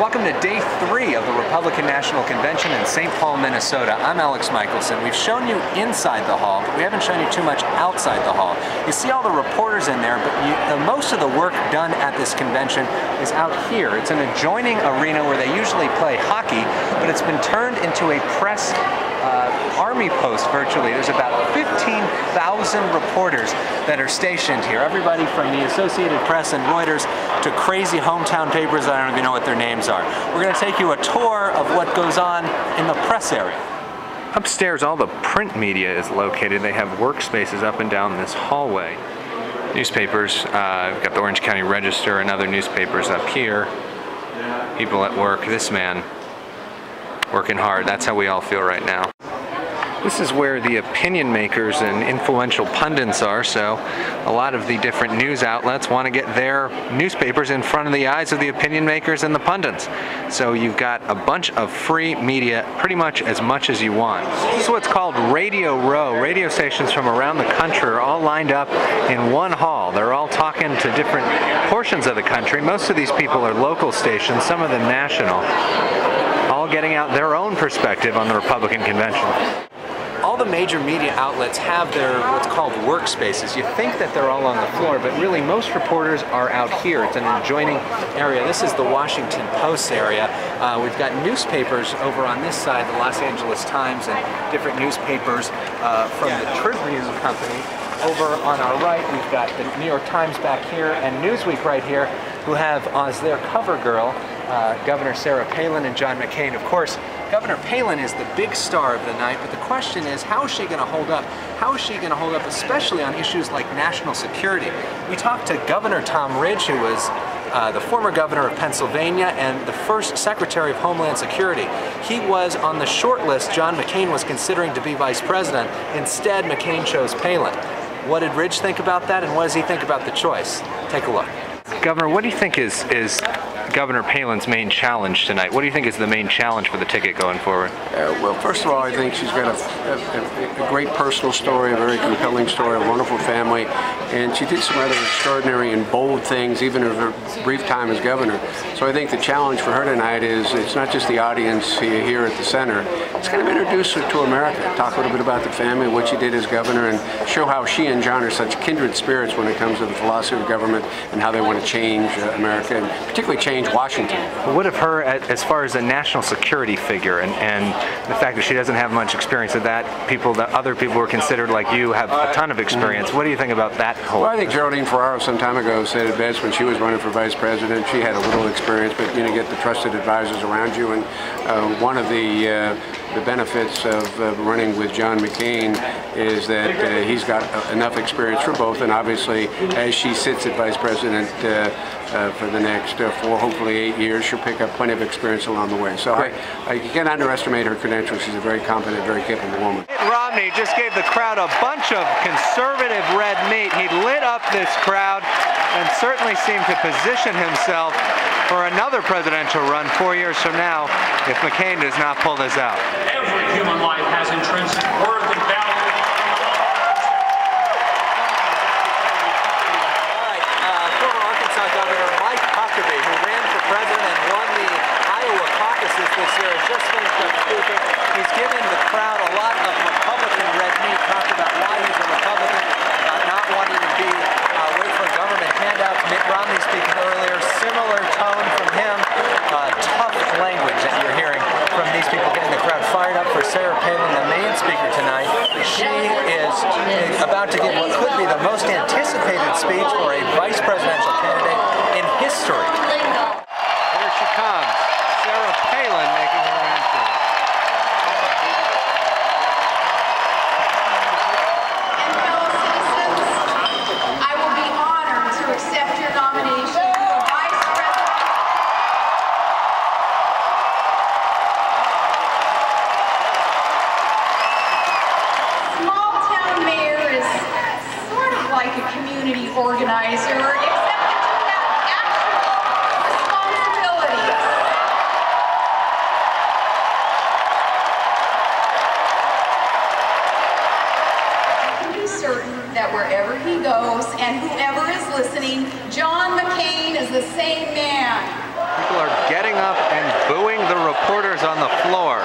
Welcome to day 3 of the Republican National Convention in St. Paul, Minnesota. I'm Elex Michaelson. We've shown you inside the hall, but we haven't shown you too much outside the hall. You see all the reporters in there, but most of the work done at this convention is out here. It's an adjoining arena where they usually play hockey, but it's been turned into a press army post virtually. There's about 15,000 reporters that are stationed here. Everybody from the Associated Press and Reuters to crazy hometown papers that I don't even know what their names are. We're going to take you a tour of what goes on in the press area. Upstairs, all the print media is located. They have workspaces up and down this hallway. Newspapers, we've got the Orange County Register and other newspapers up here. People at work. This man working hard. That's how we all feel right now. This is where the opinion makers and influential pundits are, so a lot of the different news outlets want to get their newspapers in front of the eyes of the opinion makers and the pundits. So you've got a bunch of free media, pretty much as you want. This is what's called Radio Row. Radio stations from around the country are all lined up in one hall. They're all talking to different portions of the country. Most of these people are local stations, some of them national, all getting out their own perspective on the Republican convention. All the major media outlets have their what's called workspaces. You think that they're all on the floor, but really most reporters are out here. It's an adjoining area. This is the Washington Post area. We've got newspapers over on this side, the Los Angeles Times and different newspapers from the Tribune Company. Over on our right, we've got the New York Times back here and Newsweek right here, who have as their cover girl Governor Sarah Palin and John McCain. Of course, Governor Palin is the big star of the night, but the question is, how is she going to hold up? How is she going to hold up, especially on issues like national security? We talked to Governor Tom Ridge, who was the former governor of Pennsylvania and the first Secretary of Homeland Security. He was on the short list John McCain was considering to be vice president. Instead, McCain chose Palin. What did Ridge think about that, and what does he think about the choice? Take a look. Governor, what do you think is Governor Palin's main challenge tonight? What do you think is the main challenge for the ticket going forward? Well, first of all, I think she's got a great personal story, a very compelling story, a wonderful family, and she did some rather extraordinary and bold things, even in her brief time as governor. So I think the challenge for her tonight is it's not just the audience here at the center, it's kind of introduce her to America, talk a little bit about the family, what she did as governor, and show how she and John are such kindred spirits when it comes to the philosophy of government and how they want to change America, and particularly change Washington. What of her as far as a national security figure and the fact that she doesn't have much experience of that, other people who are considered like you have a ton of experience. What do you think about that whole? Well, I think Geraldine Ferraro some time ago said it best when she was running for vice president. She had a little experience, but you get the trusted advisors around you, and one of the benefits of running with John McCain is that he's got enough experience for both, and obviously as she sits at vice president for the next 4, hopefully 8 years, she'll pick up plenty of experience along the way. So I can't underestimate her credentials. She's a very competent, very capable woman. Romney just gave the crowd a bunch of conservative red meat. He lit up this crowd and certainly seemed to position himself for another presidential run 4 years from now if McCain does not pull this out. Every human life has intrinsic worth and value. This year has just finished up speaking. He's given the crowd a lot of Republican red meat, talked about why he's a Republican, about not wanting to be wait for government handouts. Mitt Romney speaking earlier, similar tone from him, tough language that you're hearing from these people, getting the crowd fired up for Sarah Palin, the main speaker tonight. She is about to give what could be the most anticipated speech for a vice presidential candidate in history. Here she comes. Sarah Palin making her entry. And fellow citizens, I will be honored to accept your nomination for Vice President. Small town mayor is sort of like a community organizer, except that you have actual responsibilities. the reporters on the floor.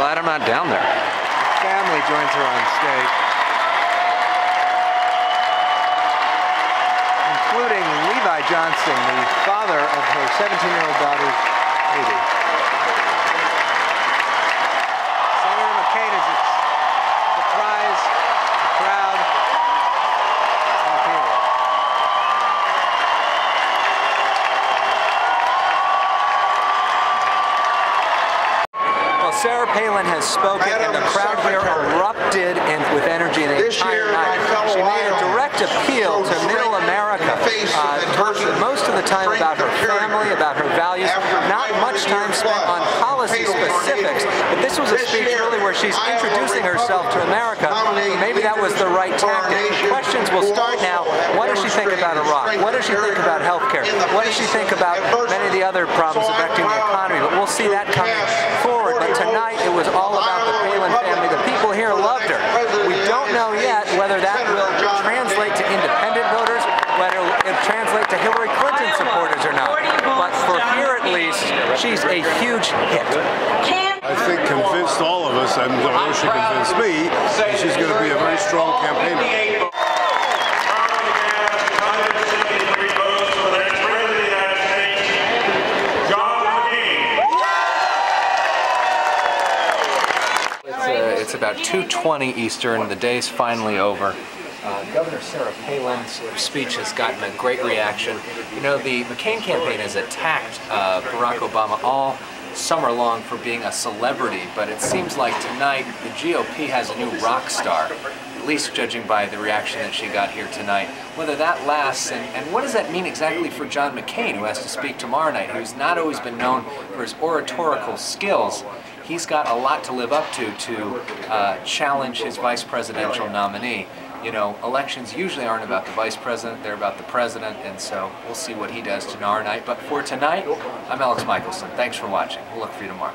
Glad I'm not down there. Family joins her on stage, including Levi Johnston, the father of her 17-year-old daughter's baby. Senator McCain is surprised, the crowd, and here. Well, Sarah Palin has spoken, and the crowd here erupted with energy the entire night. She made a direct appeal to middle America, talking most of the time about her family, about her values, not much time spent on policy specifics, but this was a speech really where she's introducing herself to America. Maybe that was the right tactic. The questions will start now. What does she think about Iraq? What does she think about healthcare? What does she think about many of the other problems affecting the economy? But we'll see that coming forward. But tonight it was all about the Palin family. The people here loved her. We don't know yet whether that will translate to independent voters, whether it will translate to Hillary Clinton supporters or not. But for here at least, she's a huge hit. I think convinced all of us, and I know she convinced me, that she's going to be a very strong campaigner. It's about 2:20 Eastern. The day's finally over. Governor Sarah Palin's speech has gotten a great reaction. You know, the McCain campaign has attacked Barack Obama all summer long for being a celebrity, but it seems like tonight the GOP has a new rock star, at least judging by the reaction that she got here tonight. Whether that lasts, and what does that mean exactly for John McCain, who has to speak tomorrow night, who's not always been known for his oratorical skills. He's got a lot to live up to challenge his vice presidential nominee. You know, elections usually aren't about the vice president, they're about the president, and so we'll see what he does tomorrow night. But for tonight, I'm Elex Michaelson. Thanks for watching. We'll look for you tomorrow.